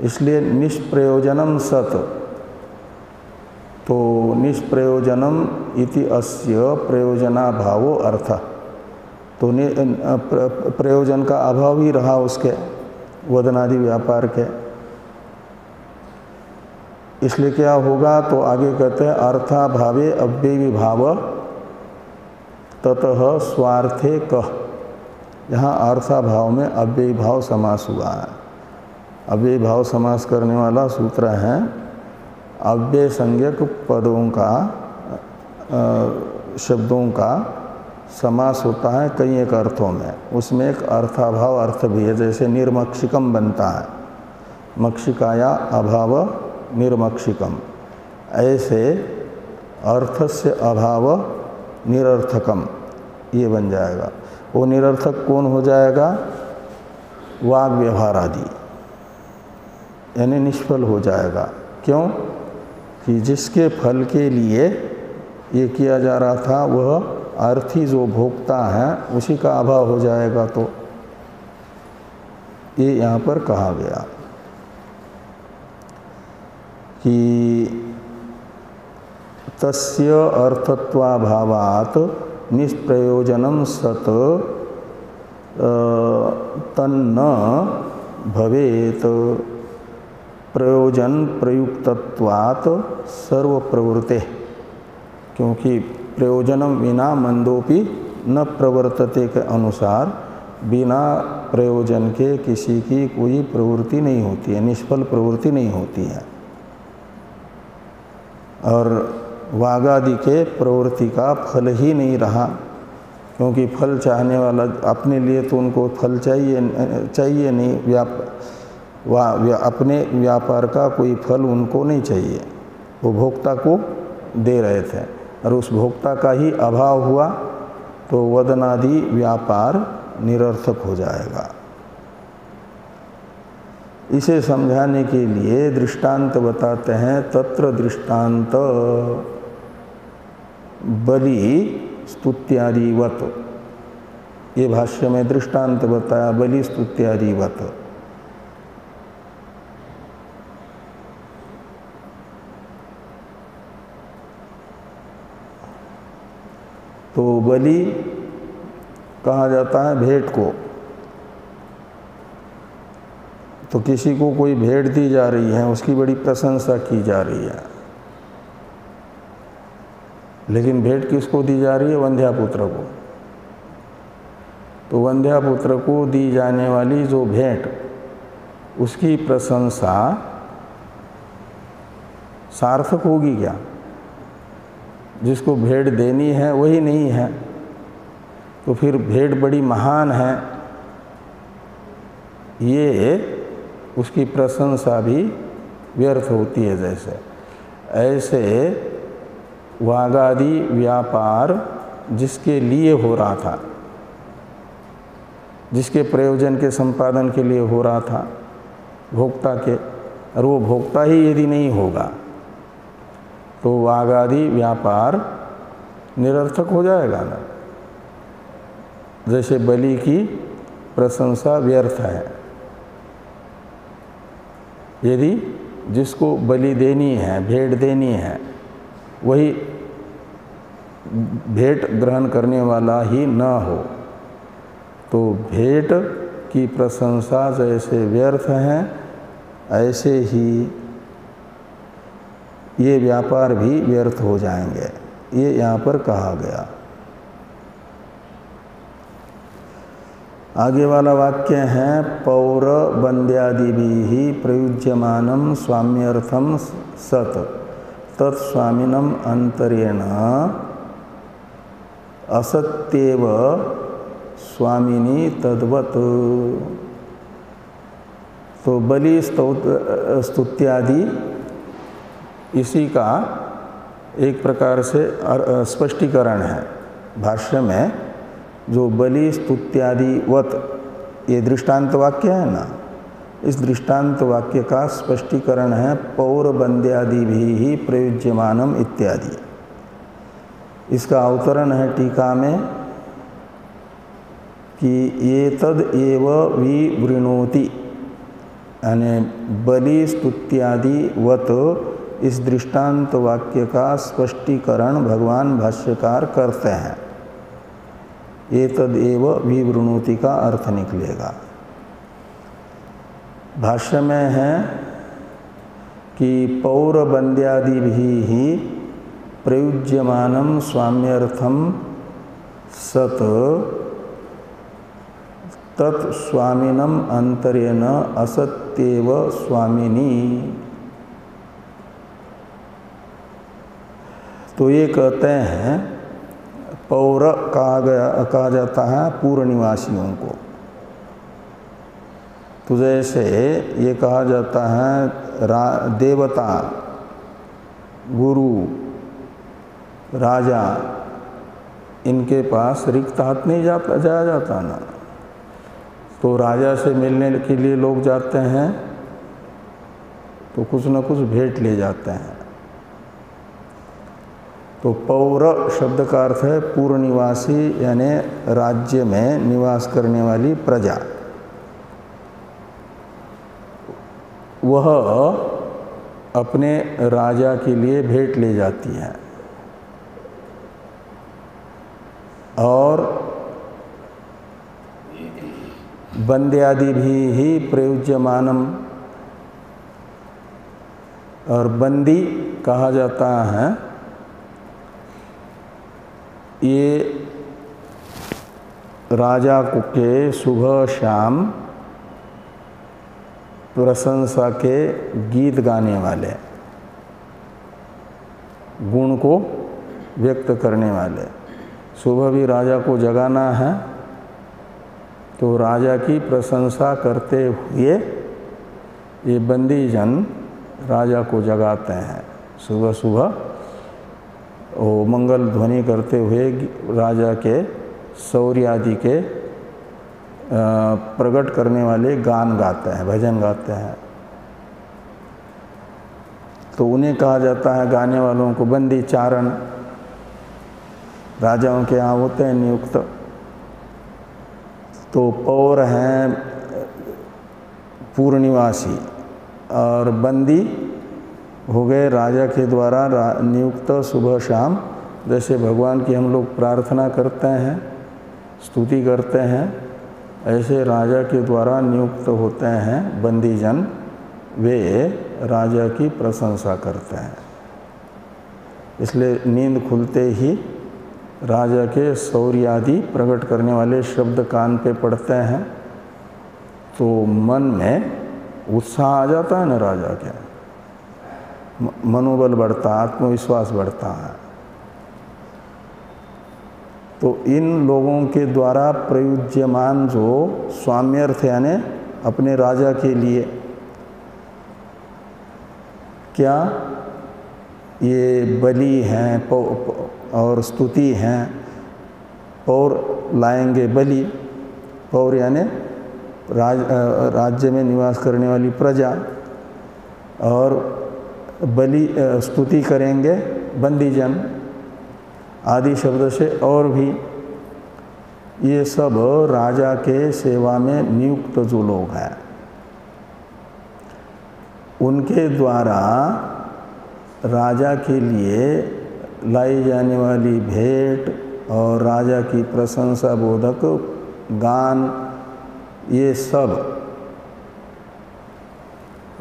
इसलिए निष्प्रयोजनम सत, तो निष्प्रयोजनम इति अस्य प्रयोजनाभावो अर्थ, तो प्रयोजन का अभाव ही रहा उसके वदनादि व्यापार के। इसलिए क्या होगा, तो आगे कहते हैं अर्थाभावे अव्ययी भाव ततः स्वार्थे कह। यहाँ अर्थाभाव में अव्ययी भाव समास हुआ है। अव्ययी भाव समास करने वाला सूत्र है अव्यय संज्ञक पदों का शब्दों का समास होता है कई एक अर्थों में, उसमें एक अर्थाभाव अर्थ भी है। जैसे निर्मक्षिकम बनता है, मक्षिकाया अभाव निर्मक्षिकम, ऐसे अर्थस्य अभाव निरर्थकम ये बन जाएगा। वो निरर्थक कौन हो जाएगा, वाग व्यवहार आदि, यानी निष्फल हो जाएगा। क्यों कि जिसके फल के लिए ये किया जा रहा था वह अर्थी जो भोक्ता है उसी का अभाव हो जाएगा। तो ये यहाँ पर कहा गया कि तस्य अर्थत्वाभावात् निष्प्रयोजनम सत तन्न भवेत। प्रयोजन प्रयुक्तत्वात् सर्व प्रवृत्ते, क्योंकि प्रयोजनम विना मंदोपि न प्रवर्तते के अनुसार बिना प्रयोजन के किसी की कोई प्रवृत्ति नहीं होती है, निष्फल प्रवृत्ति नहीं होती है। और वागादि के प्रवृत्ति का फल ही नहीं रहा, क्योंकि फल चाहने वाला अपने लिए तो उनको फल चाहिए नहीं, अपने व्यापार का कोई फल उनको नहीं चाहिए, वो भोक्ता को दे रहे थे। और उस भोक्ता का ही अभाव हुआ तो वदनादि व्यापार निरर्थक हो जाएगा। इसे समझाने के लिए दृष्टांत बताते हैं। तत्र दृष्टांत बलि स्तुत्यादिवत, ये भाष्य में दृष्टांत बताया बलि स्तुत्यादिवत। तो बलि कहा जाता है भेंट को। तो किसी को कोई भेंट दी जा रही है, उसकी बड़ी प्रशंसा की जा रही है, लेकिन भेंट किसको दी जा रही है? वंध्यापुत्र को। तो वंध्यापुत्र को दी जाने वाली जो भेंट, उसकी प्रशंसा सार्थक होगी क्या? जिसको भेंट देनी है वही नहीं है, तो फिर भेंट बड़ी महान है, ये उसकी प्रशंसा भी व्यर्थ होती है। जैसे ऐसे वागादि व्यापार जिसके लिए हो रहा था, जिसके प्रयोजन के संपादन के लिए हो रहा था भोक्ता के, और वो भोक्ता ही यदि नहीं होगा तो वागादि व्यापार निरर्थक हो जाएगा ना। जैसे बलि की प्रशंसा व्यर्थ है। यदि जिसको बलि देनी है, भेंट देनी है, वही भेंट ग्रहण करने वाला ही न हो, तो भेंट की प्रशंसा जैसे व्यर्थ है, ऐसे ही ये व्यापार भी व्यर्थ हो जाएंगे। ये यहाँ पर कहा गया। आगे वाला वाक्य है पौर बंद्यादिभिः प्रयुज्यमानं स्वाम्यर्थम सत तत्स्वामिनम अंतरेण असत्येव स्वामिनी तद्वत्। तो बलि स्तुत्यादि इसी का एक प्रकार से स्पष्टीकरण है। भाष्य में जो बलि स्तुत्यादिवत, ये दृष्टांत वाक्य है ना, इस दृष्टांत वाक्य का स्पष्टीकरण है पौर बंद्यादिभिः प्रयुज्यमानम इत्यादि। इसका अवतरण है टीका में कि ये तद एव विवृणोति, यानी बलि स्तुत्यादिवत इस दृष्टांत वाक्य का स्पष्टीकरण भगवान भाष्यकार करते हैं। ये तद एव विवृणोति का अर्थ निकलेगा। भाष्य में है कि पौर बंद्यादिभिः प्रयुज्यमानं स्वाम्यर्थम सत तत्स्वामिनम अंतरेण असत्येव स्वामिनी। तो ये कहते हैं पौर कहा जाता है पूर्व निवासियों को। तो जैसे ये कहा जाता है देवता, गुरु, राजा, इनके पास रिक्त हाथ नहीं जाया जाता ना। तो राजा से मिलने के लिए लोग जाते हैं तो कुछ न कुछ भेंट ले जाते हैं। तो पौर शब्द का अर्थ है पूर्व निवासी, यानी राज्य में निवास करने वाली प्रजा। वह अपने राजा के लिए भेंट ले जाती है और बंद्यादिभिः प्रयुज्यमानम, और बंदी कहा जाता है ये राजा के सुबह शाम प्रशंसा के गीत गाने वाले, गुण को व्यक्त करने वाले। सुबह भी राजा को जगाना है तो राजा की प्रशंसा करते हुए ये बंदी जन राजा को जगाते हैं। सुबह सुबह वो मंगल ध्वनि करते हुए राजा के शौर्य आदि के प्रकट करने वाले गान गाते हैं, भजन गाते हैं, तो उन्हें कहा जाता है, गाने वालों को बंदी चारण। राजाओं के यहाँ होते हैं नियुक्त। तो पौर हैं पूर्णनिवासी और बंदी हो गए राजा के द्वारा नियुक्त सुबह शाम। जैसे भगवान की हम लोग प्रार्थना करते हैं, स्तुति करते हैं, ऐसे राजा के द्वारा नियुक्त होते हैं बंदीजन, वे राजा की प्रशंसा करते हैं। इसलिए नींद खुलते ही राजा के शौर्य आदि प्रकट करने वाले शब्द कान पे पड़ते हैं, तो मन में उत्साह आ जाता है न, राजा के मनोबल बढ़ता, आत्मविश्वास बढ़ता है। तो इन लोगों के द्वारा प्रयुज्यमान जो स्वाम्यर्थ यानी अपने राजा के लिए क्या ये बलि हैं और स्तुति हैं, पौर लाएंगे बलि, पौर यानी राज्य में निवास करने वाली प्रजा, और बलि स्तुति करेंगे बंदीजन आदि शब्द से। और भी ये सब राजा के सेवा में नियुक्त जो लोग हैं, उनके द्वारा राजा के लिए लाई जाने वाली भेंट और राजा की प्रशंसा बोधक गान, ये सब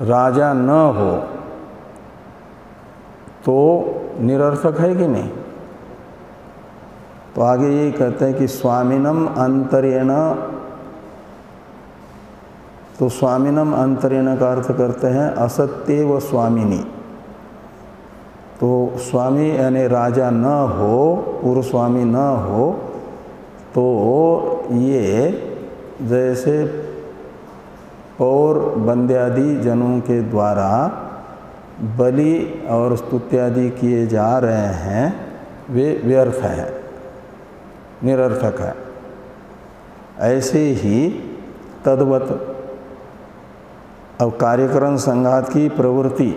राजा न हो तो निरर्थक है कि नहीं। तो आगे यही कहते हैं कि स्वामिनम अंतरेण, तो स्वामिनम अंतरेण का अर्थ करते हैं असत्य व स्वामिनी। तो स्वामी यानी राजा न हो, पूर्व स्वामी न हो, तो ये जैसे पौर बंद्यादि जनों के द्वारा बलि और स्तुत्यादि किए जा रहे हैं, वे व्यर्थ हैं, निरर्थक है। ऐसे ही तद्वत अब कार्यक्रम संघात की प्रवृत्ति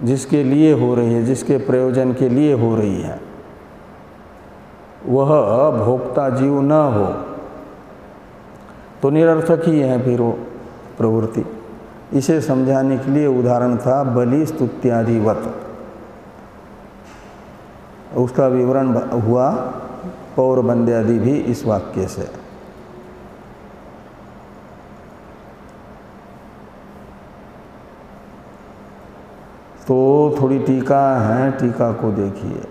जिसके लिए हो रही है, जिसके प्रयोजन के लिए हो रही है, वह भोक्ता जीव न हो तो निरर्थक ही है फिर वो प्रवृत्ति। इसे समझाने के लिए उदाहरण था बलि स्तुत्यादिवत, उसका विवरण हुआ पौर बंद्यादि भी इस वाक्य से। तो थोड़ी टीका है, टीका को देखिए।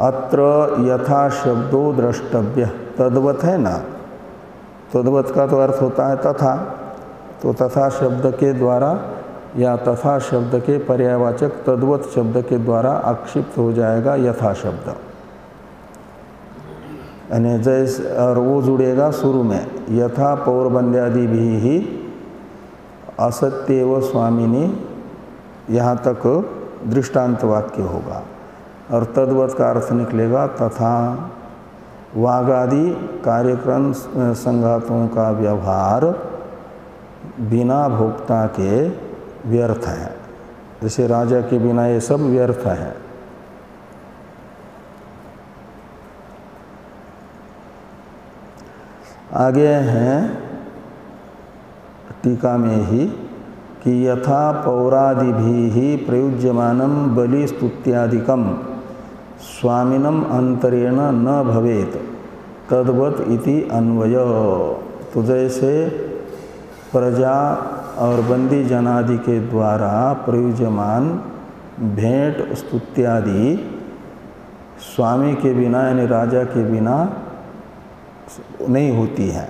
अत्र यथा शब्दो द्रष्टव्य, तद्वत है ना, तद्वत का तो अर्थ होता है तथा, तो तथा शब्द के द्वारा या तथा शब्द के पर्यायवाचक तद्वत शब्द के द्वारा आक्षिप्त हो जाएगा यथा शब्द, यानी जैसे, और वो जुड़ेगा शुरू में यथा पौर बंद्यादि भी ही असत्य व स्वामिनी, यहाँ तक दृष्टांत वाक्य होगा। और तद्वत का अर्थ निकलेगा तथा वागादि कार्यक्रम संघातों का व्यवहार बिना भोक्ता के व्यर्थ है। जैसे राजा के बिना ये सब व्यर्थ है। आगे हैं टीका में ही कि यथा पौरादिभिः प्रयुज्यमानं बलि स्तुत्यादिकं स्वामिनम अंतरेण न भवेत तद्वत इति अन्वय। तो जैसे प्रजा और बंदी जनादि के द्वारा प्रयुज्यमान भेंट स्तुत्यादि स्वामी के बिना यानी राजा के बिना नहीं होती है,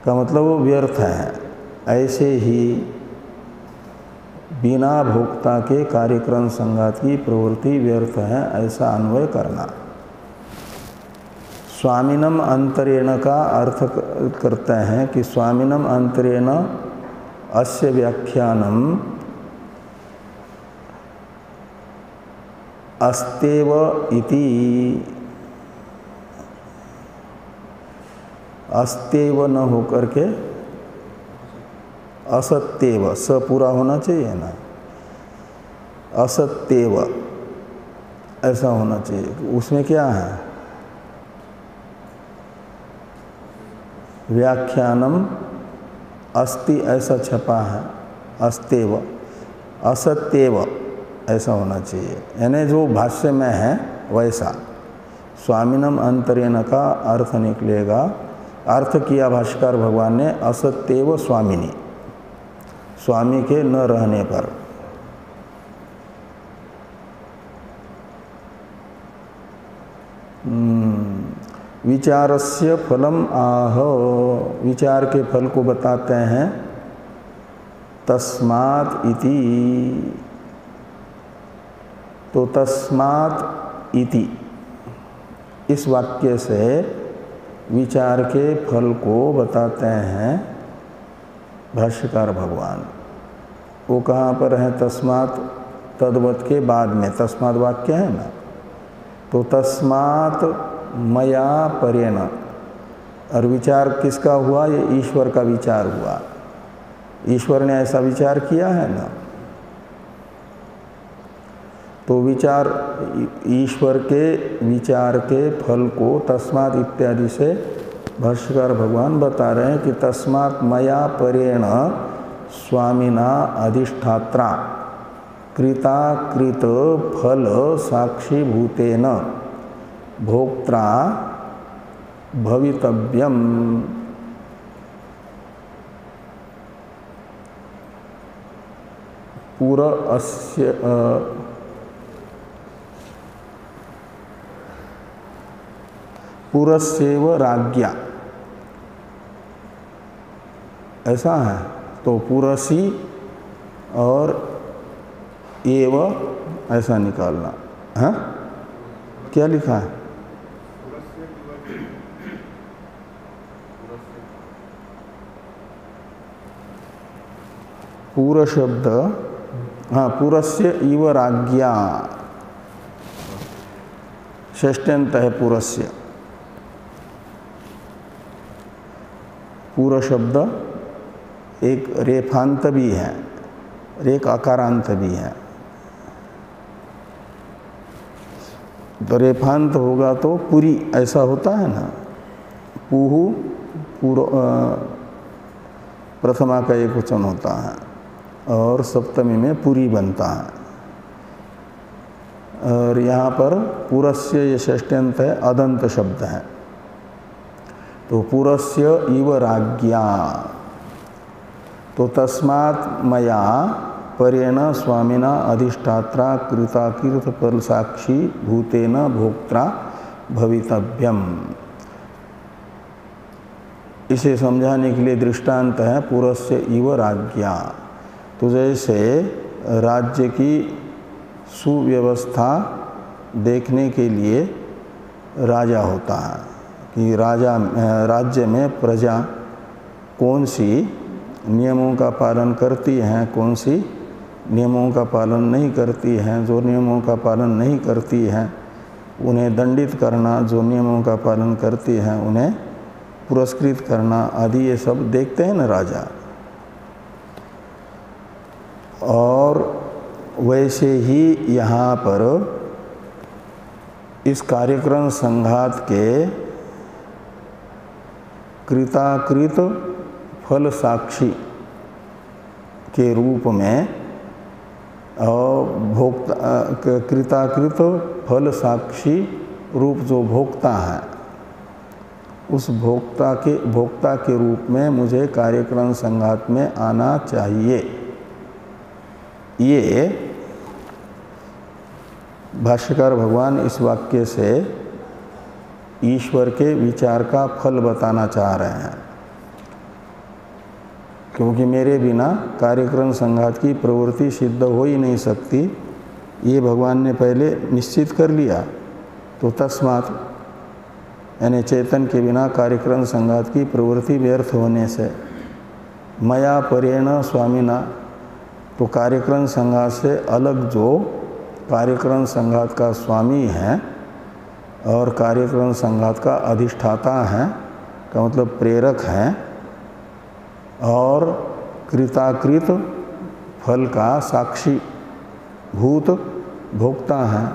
का मतलब वो व्यर्थ है। ऐसे ही बिना भोक्ता के कार्यक्रम संघात की प्रवृत्ति व्यर्थ है, ऐसा अन्वय करना। स्वामिनम अंतरेण का अर्थ करते हैं कि स्वामिनम अंतरेण अस्य व्याख्यानम अस्तेव इति, अस्तेव न होकर के असत्येव, स पूरा होना चाहिए ना, असत्येव ऐसा होना चाहिए। उसमें क्या है, व्याख्यानम अस्ति ऐसा छपा है, अस्तेव, असत्येव ऐसा होना चाहिए, यानी जो भाष्य में है वैसा। स्वामिनम अंतरेण का अर्थ निकलेगा, अर्थ किया भाष्यकार भगवान ने असत्येव स्वामिनी, स्वामी के न रहने पर। विचारस्य फलम आह, विचार के फल को बताते हैं तस्मात् इति। तो तस्मात् इति इस वाक्य से विचार के फल को बताते हैं भाष्यकार भगवान। वो कहाँ पर है, तस्मात् तद्वत के बाद में तस्मात् वाक्य है ना, तो तस्मात् मया परेण, और विचार किसका हुआ, ये ईश्वर का विचार हुआ। ईश्वर ने ऐसा विचार किया है ना, तो विचार, ईश्वर के विचार के फल को तस्मात् इत्यादि से भाष्यकार भगवान बता रहे हैं कि तस्मात् मया परेण स्वामिना अधिष्ठात्रा कृताकृत फल साक्षी भूतेन भोक्त्रा भवितव्यम। पुरस्यैव राज्ञा, ऐसा है। तो पुरसी और एव ऐसा निकालना है। क्या लिखा है, पूर शब्द, हाँ, पुरस्य इव राज्ञा, षष्ट्यंत है पुरस्य। पूर शब्द एक रेफांत भी है, एक आकारांत भी है। तो रेफांत होगा तो पुरी ऐसा होता है ना, पुहु प्रथमा का एक वचन होता है और सप्तमी में पुरी बनता है। और यहाँ पर पुरस्य ये षष्ट्यंत है, अदंत शब्द है। तो पुरस्य इव राज्ञा, तो तस्मात् मया परेण स्वामिना अधिष्ठात्रा कृताकृत फल साक्षी भूतेन भोक्त्रा भवितव्यम। इसे समझाने के लिए दृष्टांत है पुरस्य इव राज्ञा। तो जैसे राज्य की सुव्यवस्था देखने के लिए राजा होता है कि राज्य में प्रजा कौन सी नियमों का पालन करती हैं, कौन सी नियमों का पालन नहीं करती हैं। जो नियमों का पालन नहीं करती हैं उन्हें दंडित करना, जो नियमों का पालन करती हैं उन्हें पुरस्कृत करना आदि, ये सब देखते हैं ना राजा। और वैसे ही यहाँ पर इस कार्यक्रम संघात के कृताकृत फल साक्षी के रूप में और भोक्ता, कृताकृत फल साक्षी रूप जो भोक्ता है, उस भोक्ता के रूप में मुझे कार्यक्रम संघात में आना चाहिए। ये भाष्यकार भगवान इस वाक्य से ईश्वर के विचार का फल बताना चाह रहे हैं, क्योंकि मेरे बिना कार्यक्रम संघात की प्रवृत्ति सिद्ध हो ही नहीं सकती, ये भगवान ने पहले निश्चित कर लिया। तो तस्मात् यानी चेतन के बिना कार्यक्रम संघात की प्रवृत्ति व्यर्थ होने से, मया परेण स्वामिना, तो कार्यक्रम संघात से अलग जो कार्यक्रम संघात का स्वामी है और कार्यक्रम संघात का अधिष्ठाता है, का मतलब प्रेरक हैं और कृताकृत फल का साक्षी भूत भोक्ता हैं।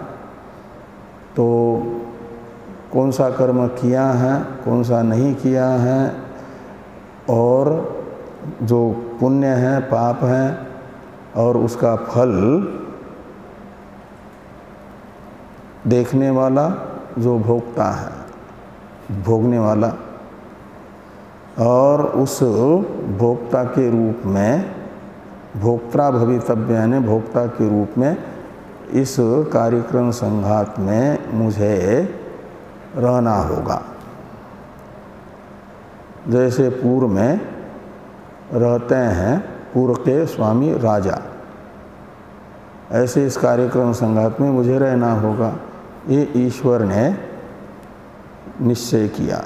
तो कौन सा कर्म किया है, कौन सा नहीं किया है, और जो पुण्य है पाप है और उसका फल देखने वाला जो भोक्ता है, भोगने वाला, और उस भोक्ता के रूप में भोक्ता भवितव्य यानी भोक्ता के रूप में इस कार्यक्रम संघात में मुझे रहना होगा। जैसे पूर्व में रहते हैं पूर्व के स्वामी राजा, ऐसे इस कार्यक्रम संघात में मुझे रहना होगा। ये ईश्वर ने निश्चय किया।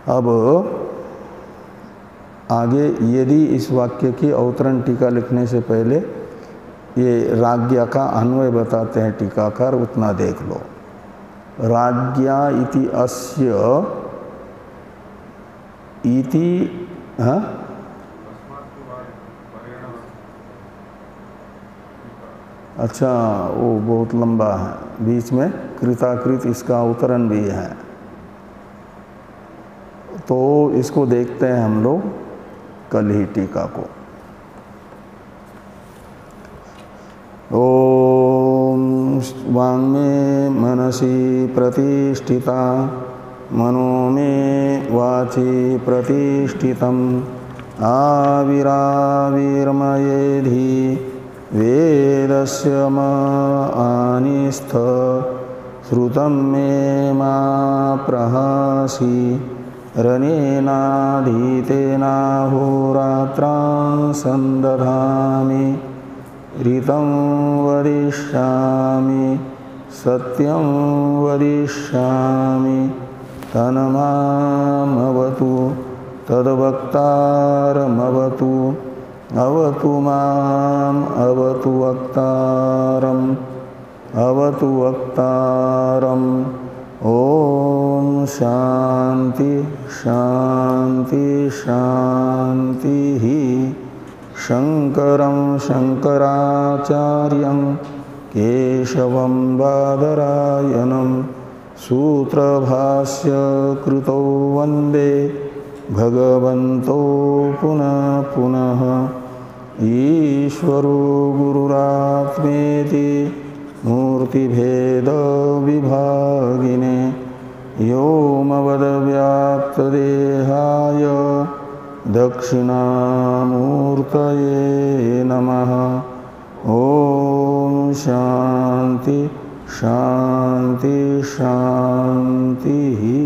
अब आगे यदि इस वाक्य की अवतरण टीका लिखने से पहले ये राज्ञा का अन्वय बताते हैं टीकाकार, उतना देख लो। राज्ञा इति अस्य इति, हाँ अच्छा, वो बहुत लंबा है, बीच में कृताकृत इसका अवतरण भी है, तो इसको देखते हैं हम लोग कल ही टीका को। ओम वाङ्मे मनसि प्रतिष्ठिता मनो मे वाचि प्रतिष्ठितम् आविराविर्मयेधि वेदस्य मानिस्थ श्रुतं मे मा प्रहासि रनेनाधीतेनाहोरात्रां सन्दधामि ऋतं वदिष्यामि सत्यं वदिष्यामि तन्मामवतु तद्वक्तारमवतु अवतु माम् अवतु वक्तारम् अवतु वक्तारम्। ओम शांति शांति शांति ही। शंकरं शंकराचार्यं केशवं बादरायणं सूत्रभाष्य कृतौ वंदे भगवन्तो पुनः पुनः। ईश्वरो गुरुरात्मेति मूर्तिभेद विभागिने व्योमवद्व्याप्तदेहाय दक्षिणामूर्तये नमः। ओम शांति शांति शांति।